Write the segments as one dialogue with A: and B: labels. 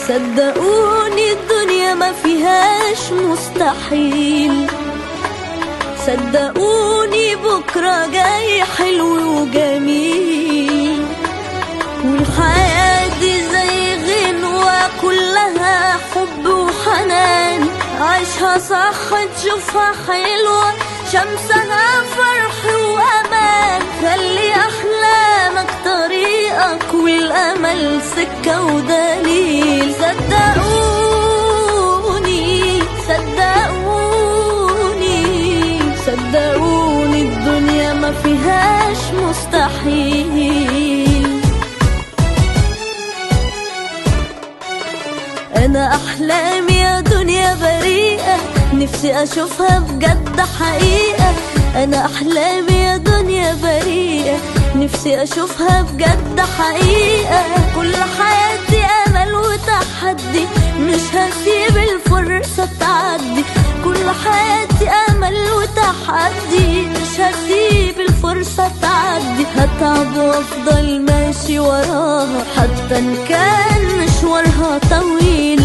A: صدقوني الدنيا ما فيهاش مستحيل، صدقوني بكرة جاي حلو وجميل، والحياة دي زي غنوة كلها حب وحنان، عيشها صح تشوفها حلوة، شمسها فرح وأمان، خلي أحلامك طريقك والأمل سكة ودليل. صدقوني صدقوني صدقوني الدنيا ما فيهاش مستحيل. أنا أحلامي يا دنيا بريئة، نفسي أشوفها بجد حقيقة. أنا أحلامي يا دنيا بريئة، نفسي أشوفها بجد حقيقة. كل حياتي أمل وتحدي، مش هسيب الفرصة تعدي. كل حياتي أمل وتحدي، مش هسيب الفرصة تعدي. هتعب وأفضل ماشي وراها حتى إن كان مشوارها طويل.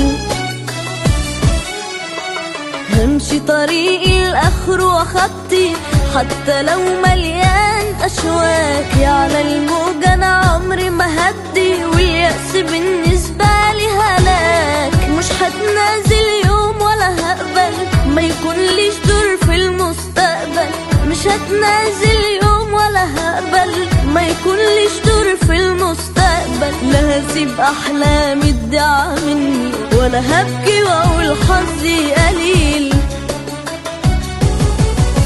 A: همشي طريقي الآخر وخطي حتى لو مليان أشواك. على الموجة أنا عمري ما هدي، واليأس بالنسبة لي هلاك. مش هتنازل يوم ولا هقبل ما يكونليش دور في المستقبل. مش هتنازل يوم ولا هقبل ما يكونليش دور في المستقبل. لا هسيب أحلامي تضيع مني، ولا هبكي وأقول حظي